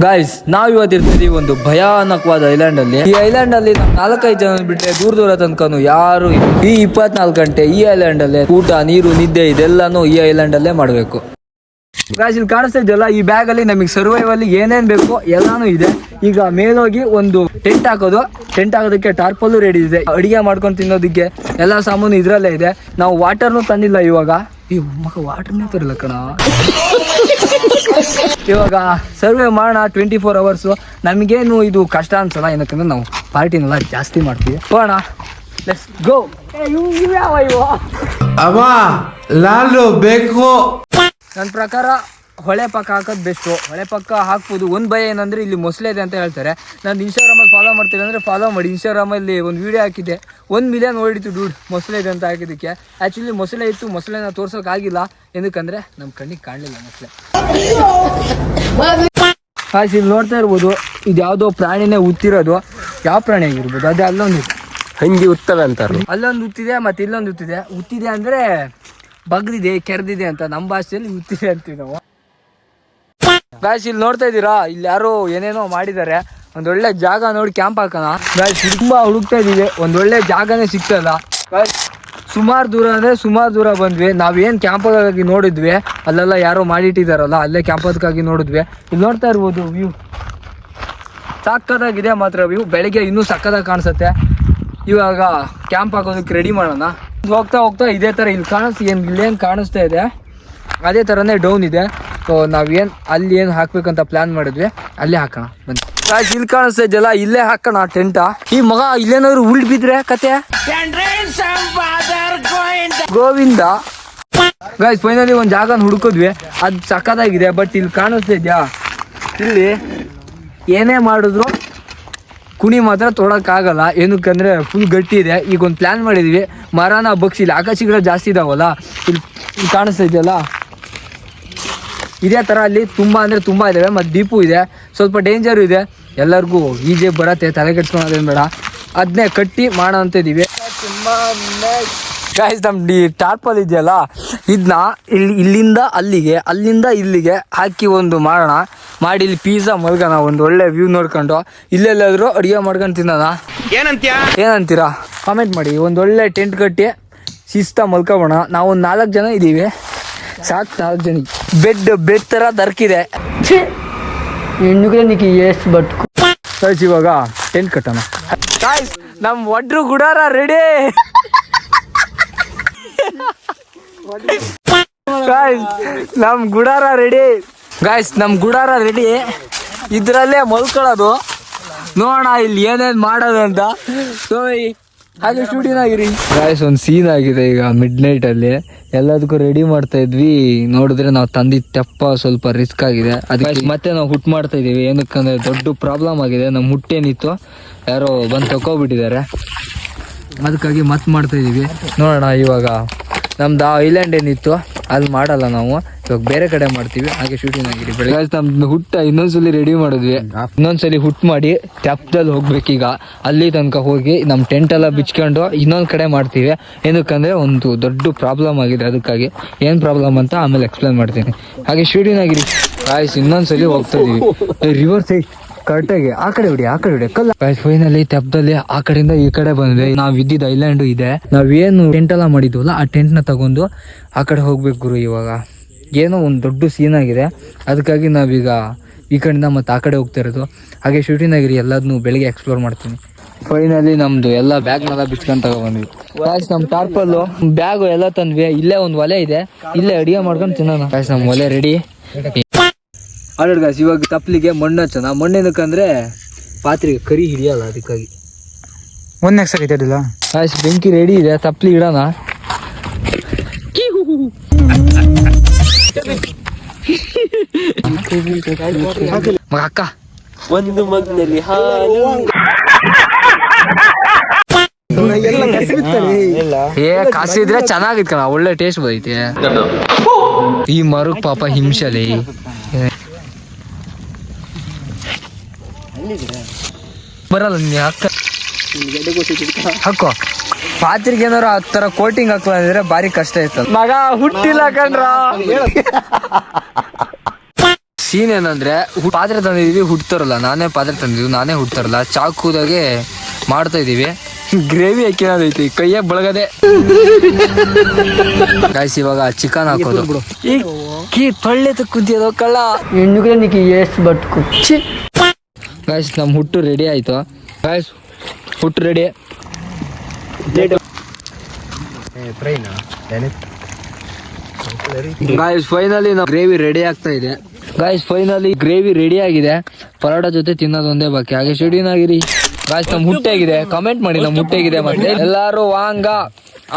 Guys ನಾವ್ ಇವತ್ತಿರ್ತೀವಿ ಒಂದು ಭಯಾನಕವಾದ island ಅಲ್ಲಿ. ಈ ಐಲ್ಯಾಂಡ್ ಅಲ್ಲಿ ನಾವು 4-5 ಜನ ಬಿಟ್ರೆ ದೂರ ತನಕನು ಯಾರು ಈ 24 ಗಂಟೆ ಈ ಐಲ್ಯಾಂಡ್ ಅಲ್ಲೇ ಊಟ ನೀರು ನಿದ್ದೆ ಇದೆಲ್ಲಾನು ಈ ಐಲ್ಯಾಂಡ್ ಅಲ್ಲೇ ಮಾಡ್ಬೇಕು. ಗಾಯ್ಸ್ ಇಲ್ಲಿ ಕಾಣಿಸ್ತಾ ಇದೆಯಲ್ಲ, ಈ ಬ್ಯಾಗ್ ಅಲ್ಲಿ ನಮಗೆ ಸರ್ವೈವಲ್ ಏನೇನ್ ಬೇಕು ಎಲ್ಲಾನು ಇದೆ. ಈಗ ಮೇಲೋಗಿ ಒಂದು ಟೆಂಟ್ ಹಾಕೋದಕ್ಕೆ ಟಾರ್ಪಲ್ಲು ರೆಡಿ ಇದೆ. ಅಡಿಗೆ ಮಾಡ್ಕೊಂಡು ತಿನ್ನೋದಕ್ಕೆ ಎಲ್ಲಾ ಸಾಮಾನು ಇದ್ರಲ್ಲೇ ಇದೆ. ನಾವು ವಾಟರ್ನು ತಂದಿಲ್ಲ ಇವಾಗ. ಈ ಮಗ ವಾಟರ್ನೇ ತರಲ್ಲ ಕಣ. ಇವಾಗ ಸರ್ವೆ ಮಾಡೋಣ 24 hours. ನಮಗೇನು ಇದು ಕಷ್ಟ ಅನ್ಸಲ್ಲ, ಏನಕ್ಕಂದ್ರೆ ನಾವು ಪಾರ್ಟಿನೆಲ್ಲ ಜಾಸ್ತಿ ಮಾಡ್ತೀವಿ. ಹೋಗೋಣ, ಲೆಟ್ಸ್ ಗೋ. ನಾನು ಬೇಕು. ನನ್ನ ಪ್ರಕಾರ ಹೊಳೆ ಪಕ್ಕ ಹಾಕೋದು ಬೆಸ್ಟು. ಹೊಳೆ ಪಕ್ಕ ಹಾಕ್ಬೋದು. ಒಂದು ಭಯ ಏನಂದ್ರೆ ಇಲ್ಲಿ ಮೊಸಳೆ ಇದೆ ಅಂತ ಹೇಳ್ತಾರೆ. ನಾನು ಇನ್ಸ್ಟಾಗ್ರಾಮಲ್ಲಿ ಫಾಲೋ ಮಾಡ್ತೀನಿ ಅಂದರೆ ಫಾಲೋ ಮಾಡಿ. ಇನ್ಸ್ಟಾಗ್ರಾಮಲ್ಲಿ ಒಂದು ವೀಡಿಯೋ ಹಾಕಿದ್ದೆ, 1 ಮಿಲಿಯನ್ ಓಡಿತು ಡೂಡ್ ಮೊಸಳೆ ಇದೆ ಅಂತ ಹಾಕಿದ್ದಕ್ಕೆ. ಆ್ಯಕ್ಚುಲಿ ಮೊಸಳೆ ಇತ್ತು, ಮೊಸಳೆನ ತೋರ್ಸೋಕ್ಕಾಗಿಲ್ಲ. ಏನಕ್ಕಂದ್ರೆ ನಮ್ಮ ಕಣ್ಣಿಗೆ ಕಾಣಲಿಲ್ಲ ಮೊಸಳೆ. ಆಯ್ತು, ಇಲ್ಲಿ ನೋಡ್ತಾ ಇರ್ಬೋದು, ಇದು ಯಾವುದೋ ಪ್ರಾಣಿನೇ ಉತ್ತಿರೋದು. ಯಾವ ಪ್ರಾಣಿ ಆಗಿರ್ಬೋದು ಅದೇ. ಅಲ್ಲೊಂದು ಹಂಗೆ ಉತ್ತವೆ ಅಂತಾರೆ. ಅಲ್ಲೊಂದು ಉತ್ತಿದೆ, ಮತ್ತು ಇಲ್ಲೊಂದು ಉತ್ತಿದೆ. ಉತ್ತಿದೆ ಅಂದರೆ ಬಗ್ದಿದೆ, ಕೆರೆದಿದೆ ಅಂತ. ನಮ್ಮ ಭಾಷೆಯಲ್ಲಿ ಉತ್ತಿದೆ ಅಂತೀವಿ ನಾವು. ಗಾಯ್ಸ್ ಇಲ್ಲಿ ನೋಡ್ತಾ ಇದ್ದೀರಾ, ಇಲ್ಲಿ ಯಾರೋ ಏನೇನೋ ಮಾಡಿದ್ದಾರೆ. ಒಂದೊಳ್ಳೆ ಜಾಗ ನೋಡಿ ಕ್ಯಾಂಪ್ ಹಾಕೋಣ. ಗಾಯ್ಸ್ ತುಂಬಾ ಹುಡುಕ್ತಾ ಇದೀವಿ, ಒಂದೊಳ್ಳೆ ಜಾಗನೇ ಸಿಗ್ತಲ್ಲ. ಗಾಯ್ಸ್ ಸುಮಾರು ದೂರ ಅಂದರೆ ಸುಮಾರು ದೂರ ಬಂದ್ವಿ. ನಾವೇನು ಕ್ಯಾಂಪಾಗಿ ನೋಡಿದ್ವಿ ಅಲ್ಲೆಲ್ಲ ಯಾರೋ ಮಾಡಿಟ್ಟಿದ್ದಾರಲ್ಲ, ಅಲ್ಲೇ ಕ್ಯಾಂಪದಕ್ಕಾಗಿ ನೋಡಿದ್ವಿ. ಇಲ್ಲಿ ನೋಡ್ತಾ ಇರ್ಬೋದು ವ್ಯೂ ಸಕ್ಕದಾಗಿದೆ ಮಾತ್ರ. ವ್ಯೂ ಬೆಳಿಗ್ಗೆ ಇನ್ನೂ ಸಕ್ಕದಾಗಿ ಕಾಣಿಸುತ್ತೆ. ಇವಾಗ ಕ್ಯಾಂಪ್ ಹಾಕೋದಕ್ಕೆ ರೆಡಿ ಮಾಡೋಣ. ಹೋಗ್ತಾ ಹೋಗ್ತಾ ಇದೇ ಥರ ಇಲ್ಲಿ ಇಲ್ಲೇನು ಕಾಣಿಸ್ತಾ ಇದೆ ಅದೇ ಥರನೇ ಡೌನ್ ಇದೆ. ಸೊ ನಾವೇನು ಅಲ್ಲಿ ಏನು ಹಾಕ್ಬೇಕಂತ ಪ್ಲಾನ್ ಮಾಡಿದ್ವಿ, ಅಲ್ಲೇ ಹಾಕೋಣ ಬನ್ನಿ. ಗಾಯ್ಸ್ ಇಲ್ಲಿ ಕಾಣಿಸ್ತಾ ಇದೆಯಲ್ಲ, ಇಲ್ಲೇ ಹಾಕೋಣ ಟೆಂಟ. ಈ ಮಗ ಇಲ್ಲೇನಾದ್ರು ಉಲ್ಟ್ ಬಿದ್ರೆ ಕತೆ ಗೋವಿಂದ. ಗಾಯ್ಸ್ ಫೈನಲಿ ಒಂದು ಜಾಗನ ಹುಡುಕಿದ್ವಿ, ಅದು ಸಕ್ಕದಾಗಿದೆ. ಬಟ್ ಇಲ್ಲಿ ಕಾಣಿಸ್ತಾ ಇದೆಯಾ, ಇಲ್ಲಿ ಏನೇ ಮಾಡಿದ್ರು ಕುಣಿ ಮಾತ್ರ ತೊಡೋಕ್ಕಾಗಲ್ಲ. ಏನಕ್ಕಂದರೆ ಫುಲ್ ಗಟ್ಟಿ ಇದೆ. ಈಗ ಒಂದು ಪ್ಲ್ಯಾನ್ ಮಾಡಿದ್ವಿ, ಮರನ ಬಗ್ಸಿಲ್ಲ. ಆಕಾಶಿಗಳು ಜಾಸ್ತಿ ಇದಾವಲ್ಲ, ಇಲ್ಲಿ ಕಾಣಿಸ್ತಾ ಇದೆಯಲ್ಲ ಇದೇ ಥರ ಅಲ್ಲಿ ತುಂಬ ಅಂದರೆ ತುಂಬ ಇದ್ದಾವೆ. ಮತ್ತು ದೀಪು ಇದೆ, ಸ್ವಲ್ಪ ಡೇಂಜರು ಇದೆ. ಎಲ್ಲರಿಗೂ ಈಜೆ ಬರತ್ತೆ, ತಲೆ ಕೆಡ್ಸ್ಕೊಳೋದೇನು ಬೇಡ. ಅದನ್ನೇ ಕಟ್ಟಿ ಮಾಡೋ ಅಂತಿದ್ದೀವಿ. ಗಾಯ್ಸ್ ನಮ್ಮ ಟಾರ್ಪಲ್ ಇದೆಯಲ್ಲ, ಇದನ್ನ ಇಲ್ಲಿಂದ ಅಲ್ಲಿಂದ ಇಲ್ಲಿಗೆ ಹಾಕಿ ಒಂದು ಮಾಡೋಣ. ಮಾಡಿ ಇಲ್ಲಿ ಪಿಜ್ಜಾ ಮಲ್ಗೋಣ, ಒಂದು ಒಳ್ಳೆ ವ್ಯೂ ನೋಡ್ಕೊಂಡು. ಇಲ್ಲೆಲ್ಲಾದರೂ ಅಡುಗೆ ಮಾಡ್ಕೊಂಡು ತಿನ್ನೋಣ. ಏನಂತೀರಾ ಕಾಮೆಂಟ್ ಮಾಡಿ. ಒಂದು ಒಳ್ಳೆ ಟೆಂಟ್ ಕಟ್ಟಿ ಶಿಸ್ತ ಮಲ್ಕೋಬೋಣ. ನಾವು ಒಂದು 4 ಜನ ಇದ್ದೀವಿ, ಸಾಕು. 4 ಜನ ಬೆಡ್ ಥರ ದರ್ಕಿದೆ. ಬಟ್ ಇವಾಗ ಟೆಂಟ್ ಕಟ್ಟೋಣ. ಗಾಯ್ಸ್ ನಮ್ಮ ಒಡ್ರು ಗುಡಾರ ರೆಡಿ. ನಮ್ ಗುಡಾರ ರೆಡಿ. ಇದ್ರಲ್ಲೇ ಮಲ್ಕೊಳ್ಳೋದು. ನೋಡೋಣ ಇಲ್ಲಿ ಏನೇನ್ ಮಾಡೋದು ಅಂತ. ಸೊ ಹಾಗೆ ಶೂಟಿಂಗ್ ಆಗಿರಿ. ಗಾಯ್ಸ್ ಒಂದು ಸೀನ್ ಆಗಿದೆ ಈಗ ಮಿಡ್ ನೈಟ್ ಅಲ್ಲಿ. ಎಲ್ಲದಕ್ಕೂ ರೆಡಿ ಮಾಡ್ತಾ ಇದ್ವಿ, ನೋಡಿದ್ರೆ ನಾವು ತಂದಿದ್ದ ತೆಪ್ಪ ಸ್ವಲ್ಪ ರಿಸ್ಕ್ ಆಗಿದೆ. ಅದಕ್ಕೆ ಮತ್ತೆ ನಾವು ಹುಟ್ ಮಾಡ್ತಾ ಇದೀವಿ. ಏನಕ್ಕಂದ್ರೆ ದೊಡ್ಡ ಪ್ರಾಬ್ಲಮ್ ಆಗಿದೆ. ನಮ್ಮ ಹುಟ್ಟೇನಿತ್ತು ಯಾರೋ ಬಂದು ತಗೋಬಿಟ್ಟಿದ್ದಾರೆ, ಅದಕ್ಕಾಗಿ ಮತ್ತೆ ಮಾಡ್ತಾ ಇದೀವಿ. ನೋಡೋಣ ಇವಾಗ ನಮ್ದು ಆ ಐಲ್ಯಾಂಡ್ ಏನಿತ್ತು ಅಲ್ಲಿ ಮಾಡಲ್ಲ ನಾವು, ಇವಾಗ ಬೇರೆ ಕಡೆ ಮಾಡ್ತೀವಿ. ಹಾಗೆ ಶೂಟಿಂಗ್ ಆಗಿರಿ. ಬೆಳಗ್ಗೆ ನಮ್ದು ಹುಟ್ಟ ಇನ್ನೊಂದ್ಸಲಿ ರೆಡಿ ಮಾಡಿದ್ವಿ. ಇನ್ನೊಂದ್ಸಲಿ ಹುಟ್ ಮಾಡಿ ತೆಪ್ಪದಲ್ಲಿ ಹೋಗ್ಬೇಕೀಗ. ಅಲ್ಲಿ ತನಕ ಹೋಗಿ ನಮ್ಮ ಟೆಂಟ್ ಎಲ್ಲ ಬಿಚ್ಕೊಂಡು ಇನ್ನೊಂದು ಕಡೆ ಮಾಡ್ತೀವಿ. ಏನಕ್ಕಂದ್ರೆ ಒಂದು ದೊಡ್ಡ ಪ್ರಾಬ್ಲಮ್ ಆಗಿದೆ. ಅದಕ್ಕಾಗಿ ಏನು ಪ್ರಾಬ್ಲಮ್ ಅಂತ ಆಮೇಲೆ ಎಕ್ಸ್ಪ್ಲೇನ್ ಮಾಡ್ತೀನಿ. ಹಾಗೆ ಶೂಟಿಂಗ್ ಆಗಿರಿ. ಆಯ್ತು ಇನ್ನೊಂದ್ಸಲಿ ಹೋಗ್ತಾ ಇದೀವಿ ರಿವರ್ ಸೈಡ್ ಕರೆಕ್ಟಾಗಿ. ಆ ಕಡೆ ಹೊಡಿ ಕಲ್ಲ. ಫೈನಲಿ ತೆಪ್ಪದಲ್ಲಿ ಆ ಕಡೆಯಿಂದ ಈ ಕಡೆ ಬಂದ್ವಿ. ನಾವ್ ಇದ್ದಿದ್ದ ಐಲ್ಯಾಂಡ್ ಇದೆ. ನಾವೇನು ಟೆಂಟ್ ಎಲ್ಲ ಮಾಡಿದ್ವಲ್ಲ ಆ ಟೆಂಟ್ ನ ತಗೊಂಡು ಆ ಕಡೆ ಹೋಗ್ಬೇಕು ಗುರು. ಇವಾಗ ಏನೋ ಒಂದು ದೊಡ್ಡ ಸೀನ್ ಆಗಿದೆ, ಅದಕ್ಕಾಗಿ ನಾವೀಗ ಈ ಕಡೆಯಿಂದ ಮತ್ತೆ ಆ ಕಡೆ ಹೋಗ್ತಾ ಇರೋದು. ಹಾಗೆ ಶೂಟಿಂಗ್ ಆಗಿರಿ. ಎಲ್ಲದನ್ನು ಬೆಳಿಗ್ಗೆ ಎಕ್ಸ್ಪ್ಲೋರ್ ಮಾಡ್ತೀನಿ. ಫೈನಲಿ ನಮ್ದು ಎಲ್ಲ ಬ್ಯಾಗ್ನೆಲ್ಲ ಬಿಚ್ಕೊಂಡು ತಗೊಬಂದ್ವಿ. ನಮ್ಮ ಟಾರ್ಪಲ್ಲು ಬ್ಯಾಗು ಎಲ್ಲ ತಂದ್ವಿ. ಇಲ್ಲೇ ಒಂದು ಒಲೆ ಇದೆ, ಇಲ್ಲೇ ಅಡಿಗೆ ಮಾಡ್ಕೊಂಡು ತಿನ್ನೋಣ. ನಮ್ಮ ಒಲೆ ರೆಡಿ. ಆಲ್ರೆಡಿ ಗಾಯ್ಸ್ ಇವಾಗ ತಪ್ಪಲಿಗೆ ಮಣ್ಣು ಹಚ್ಚೋಣ. ಮಣ್ಣೇನಕ್ಕಂದ್ರೆ ಪಾತ್ರೆಗೆ ಕರಿ ಹಿಡಿಯಲ್ಲ, ಅದಕ್ಕಾಗಿ ಒಂದೇ ಸರಿ ತಡಿಲ್ಲ. ಗಾಯ್ಸ್ ಬೆಂಕಿ ರೆಡಿ ಇದೆ, ತಪ್ಪಲಿ ಇಡೋಣ. ಮಗ ಅಕ್ಕ ಒಂದು ಮಗ್ನಲ್ಲಿ ಹಾಲು. ಕಾಸಿದ್ರೆ ಚೆನ್ನಾಗಿತ್ ಕಣ, ಒಳ್ಳೆ ಟೇಸ್ಟ್ ಬೈತೆ. ಈ ಮರಕ್ ಪಾಪ ಹಿಂಸಲಿ ಬರಲ್ಲ. ನೀ ಹಾಕೋ ಪಾತ್ರೆಗೆ ಏನಾರು ಆ ತರ ಕೋಟಿಂಗ್ ಹಾಕ್ಲಿದ್ರೆ ಭಾರಿ ಕಷ್ಟ ಇತ್ತು. ಮಗ ಹುಟ್ಟಿಲ್ಲ ಕಣ್ರ. ಸೀನ್ ಏನಂದ್ರೆ ಪಾತ್ರೆ ತಂದಿದೀವಿ ಹುಡ್ತಾರಲ್ಲ, ನಾನೇ ಪಾತ್ರೆ ತಂದಿದ್ವಿ, ನಾನೇ ಹುಡ್ತಾರಲ್ಲ, ಚಾಕುದಾಗೆ ಮಾಡ್ತಾ ಇದೀವಿ. ಗ್ರೇವಿ ಹಾಕಿರೋದೈತಿ ಕೈಯಾಗ ಬಳಗದೆ. ಗಾಯ್ಸ್ ಇವಾಗ ಚಿಕನ್ ಹಾಕೋದು. ತೊಳ್ಳೆ ಕುಂತಿಯೋ ಕಳ್ಳ. ಗಾಯ್ಸ್ ನಮ್ ಹುಟ್ಟು ರೆಡಿ ಆಯ್ತು. ಗಾಯ್ಸ್ ಹುಟ್ಟು ರೆಡಿ. ಗಾಯ್ಸ್ ಫೈನಲಿ ನಾವು ಗ್ರೇವಿ ರೆಡಿ ಆಗ್ತಾ ಇದೆ. ಗಾಯ್ಸ್ ಫೈನಲಿ ಗ್ರೇವಿ ರೆಡಿ ಆಗಿದೆ. ಪರೋಟ ಜೊತೆ ತಿನ್ನೋದು ಒಂದೇ ಬಾಕಿ. ಹಾಗೆ ಸ್ಟುಡಿಯೋನಾಗಿರಿ. ಗಾಯ್ಸ್ ನಮ್ ಹುಟ್ಟೆಗಿದೆ, ಕಮೆಂಟ್ ಮಾಡಿ ನಮ್ ಹುಟ್ಟೆಗಿದೆ. ಮತ್ತೆ ಎಲ್ಲಾರು ವಾಂಗ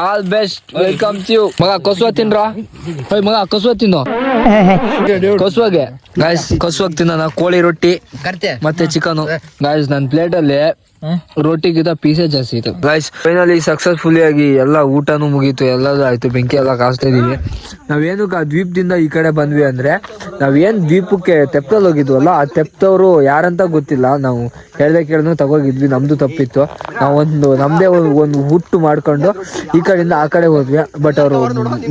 ಆಲ್ ಬೆಸ್ಟ್ ವೆಲ್ಕಮ್ ಯು. ಮಗ ಕಸುವ ತಿನ್ರ, ಮಗ ಕಸುವ ತಿನ್ನೋ ಕಸುವಾಗೆ. ಗಾಯ್ಸ್ ಕಸುವಾಗ ತಿನ್ನೋಣ ಕೋಳಿ ರೊಟ್ಟಿ ಮತ್ತೆ ಚಿಕನ್. ಗಾಯ್ಸ್ ನನ್ನ ಪ್ಲೇಟ್ ಅಲ್ಲಿ ರೊಟ್ಟಿಗಿಂತ ಪೀಸೇ ಜಾಸ್ತಿ ಇತ್ತು. ಗಾಯ್ಸ್ ಫೈನಲಿ ಸಕ್ಸಸ್ಫುಲಿ ಆಗಿ ಎಲ್ಲ ಊಟನೂ ಮುಗೀತು, ಎಲ್ಲದೂ ಆಯ್ತು. ಬೆಂಕಿ ಎಲ್ಲ ಕಾಸ್ತಾ ಇದೀವಿ. ನಾವೇನಕ್ಕೆ ಆ ದ್ವೀಪದಿಂದ ಈ ಕಡೆ ಬಂದ್ವಿ ಅಂದ್ರೆ, ನಾವೇನ್ ದ್ವೀಪಕ್ಕೆ ತೆಪ್ಪದಲ್ಲಿ ಹೋಗಿದ್ವಲ್ಲ, ಆ ತೆಪ್ಪದವ್ರು ಯಾರಂತ ಗೊತ್ತಿಲ್ಲ. ನಾವು ಕೇಳ್ದೆ ತಗೋಗಿದ್ವಿ, ನಮ್ದು ತಪ್ಪಿತ್ತು. ನಾವೊಂದು ನಮ್ದೇ ಒಂದು ಹುಟ್ಟು ಮಾಡ್ಕೊಂಡು ಈ ಕಡೆಯಿಂದ ಆ ಕಡೆ ಹೋದ್ವಿ. ಬಟ್ ಅವರು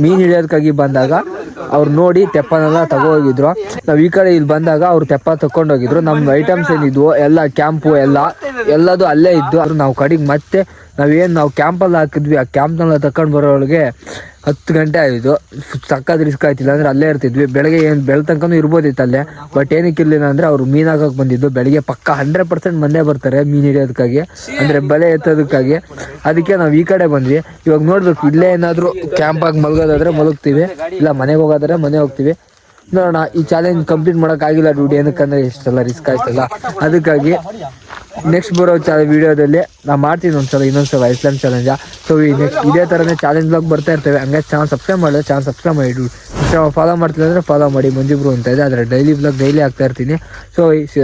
ಮೀನ್ ಹಿಡಿಯೋದಕ್ಕಾಗಿ ಬಂದಾಗ ಅವ್ರು ನೋಡಿ ತೆಪ್ಪನೆಲ್ಲ ತಗೋಗಿದ್ರು. ನಾವ್ ಈ ಕಡೆ ಇಲ್ಲಿ ಬಂದಾಗ ಅವ್ರು ತೆಪ್ಪ ತಕೊಂಡೋಗಿದ್ರು. ನಮ್ ಐಟಮ್ಸ್ ಏನಿದ್ವು ಎಲ್ಲ ಕ್ಯಾಂಪು ಎಲ್ಲದು ಅಲ್ಲೇ ಇದ್ದು. ಅವ್ರು ನಾವು ಕಡೆಗೆ ಮತ್ತೆ ನಾವು ಕ್ಯಾಂಪಲ್ಲಿ ಹಾಕಿದ್ವಿ, ಆ ಕ್ಯಾಂಪ್ನೆಲ್ಲ ತಕೊಂಡ್ ಬರೋಳಿಗೆ 10 ಗಂಟೆ ಆಯಿತು. ಸಕ್ಕತ್ ರಿಸ್ಕ್ ಆಯ್ತಿಲ್ಲ ಅಂದ್ರೆ ಅಲ್ಲೇ ಇರ್ತಿದ್ವಿ. ಬೆಳಗ್ಗೆ ಬೆಳ್ತನಕನೂ ಇರ್ಬೋದಿತ್ತು ಅಲ್ಲೇ. ಬಟ್ ಏನಕ್ಕೆ ಇರ್ಲಿಲ್ಲ ಅಂದ್ರೆ ಅವ್ರು ಮೀನ್ ಹಾಕಕ್ ಬಂದಿದ್ದು. ಬೆಳಿಗ್ಗೆ ಪಕ್ಕ 100% ಮಂದೇ ಬರ್ತಾರೆ ಮೀನ್ ಹಿಡಿಯೋದಕ್ಕಾಗಿ, ಅಂದ್ರೆ ಬಲೆ ಎತ್ತೋದಕ್ಕಾಗಿ. ಅದಕ್ಕೆ ನಾವು ಈ ಕಡೆ ಬಂದ್ವಿ. ಇವಾಗ ನೋಡ್ಬೇಕು, ಇಲ್ಲೇ ಏನಾದ್ರು ಕ್ಯಾಂಪ್ ಆಗಿ ಮಲ್ಗೋದಾದ್ರೆ ಮಲಗ್ತೀವಿ, ಇಲ್ಲ ಮನೆಗೆ ಹೋಗೋದಾದ್ರೆ ಮನೆ ಹೋಗ್ತೀವಿ. ನೋಡೋಣ. ಈ ಚಾಲೆಂಜ್ ಕಂಪ್ಲೀಟ್ ಮಾಡಕ್ ಆಗಿಲ್ಲ ಡ್ಯೂಟಿ, ಏನಕ್ಕಂದ್ರೆ ಇಷ್ಟೆಲ್ಲ ರಿಸ್ಕ್ ಆಯ್ತಲ್ಲ. ಅದಕ್ಕಾಗಿ ನೆಕ್ಸ್ಟ್ ಬರೋ ವಿಡಿಯೋದಲ್ಲಿ ನಾವು ಮಾಡ್ತೀನಿ ಇನ್ನೊಂದ್ಸಲ ಐಸ್ಲ್ಯಾಂಡ್ ಚಾಲೆಂಜ್. ಸೊ ಈ ನೆಕ್ಸ್ಟ್ ಇದೇ ಥರನೇ ಚಾಲೆಂಜ್ ಬ್ಲಾಗ್ ಬರ್ತಾ ಇರ್ತೇವೆ. ಹಂಗೆ ಚಾನಲ್ ಸಬ್ಸ್ಕ್ರೈಬ್ ಮಾಡಿದ್ರೆ ಚಾನಲ್ ಸಬ್ಸ್ಕ್ರೈಬ್ ಮಾಡಿ. ಇನ್ಸ್ಟಾಗ್ರಾಮ್ ಫಾಲೋ ಮಾಡ್ತಿಲ್ಲ ಅಂದರೆ ಫಾಲೋ ಮಾಡಿ. ಮಂಜುಬ್ರು ಅಂತ ಇದೆ, ಅದರ ಡೈಲಿ ಬ್ಲಾಗ್ ಡೈಲಿ ಆಗ್ತಾ ಇರ್ತೀನಿ. So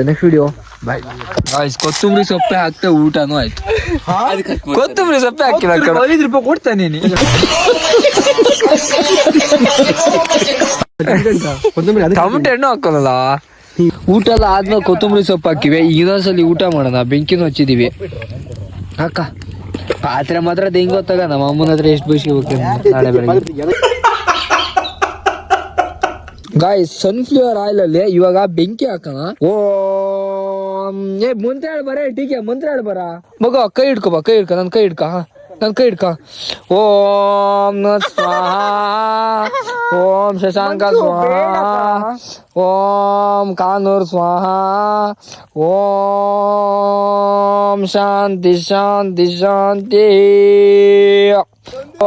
next video bye. ಕೊತ್ತಂಬರಿ ಸೊಪ್ಪೆ ಹಾಕ್ತೆ ಊಟನೂ ಆಯ್ತು. ಕೊತ್ತಂಬರಿ ಸೊಪ್ಪೆ ಹಾಕಿಲ್ಲ 5 ರೂಪಾಯಿ ಕೊಡ್ತಾನೆ. ಟೊಮೆಟೊ ಹಣ್ಣು ಹಾಕೋಲ್ಲ. ಊಟ ಎಲ್ಲ ಆದ್ಮೇಲೆ ಕೊತ್ತಂಬರಿ ಸೊಪ್ಪು ಹಾಕಿವಿ. ಇನ್ನೊಂದ್ಸಲಿ ಊಟ ಮಾಡೋಣ. ಬೆಂಕಿನೂ ಹಚ್ಚಿದೀವಿ. ಅಕ್ಕ ಪಾತ್ರೆ ಮಾತ್ರ ಹೆಂಗ್ ಗೊತ್ತಾಗ ನಮ್ಮ ಅಮ್ಮನ ಹತ್ರ ಎಷ್ಟು ಬಯಸಿ ಹೋಗ್ತೇನೆ ನಾಳೆ ಬೆಳಗ್ಗೆ. ಗಾಯ್ಸ್ ಸನ್ಫ್ಲವರ್ ಆಯಿಲ್ ಅಲ್ಲಿ ಇವಾಗ ಬೆಂಕಿ ಹಾಕೋಣ. ಮಂತ್ರ ಹೇಳ ಬರ ಟೀಕೆ, ಮಂತ್ರ ಹೇಳ ಬರ ಮಗ. ಕೈ ಹಿಡ್ಕೊ, ಕೈ ಹಿಡ್ಕ, ನನ್ ಕೈ ಹಿಡ್ಕ, ನನ್ ಕೈ ಹಿಡ್ಕ. ಓಂ ಸ್ವಾಹ, ಓಂ ಶಶಾಂಕ ಸ್ವಾಹ, ಓಂ ಕಾನೂರ್ ಸ್ವಾಹ, ಓಂ ಶಾಂತಿ ಶಾಂತಿ ಶಾಂತಿ,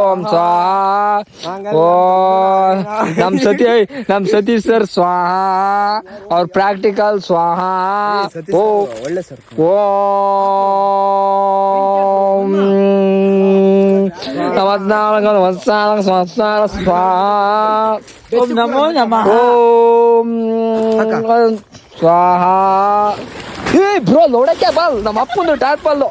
ಓಂ ಸ್ವಾಹ. ಓಂ ನಮ್ ಸತೀಶ್ ಸರ್ ಸ್ವಾಹ, ಅವ್ರ ಪ್ರಾಕ್ಟಿಕಲ್ ಸ್ವಾಹ. ಓಂ 14 ಸ್ವಾಹ. ಓಂ ನಮೋ ನಮಃ. ಓಂ ಸ್ವಾಹ. ಬ್ರೋ ನೋಡಕ್ಕೆ ಬಲ್ ನಮ್ಮ ಅಪ್ಪಂದು ಟಾರ್ಪಲ್ಲು.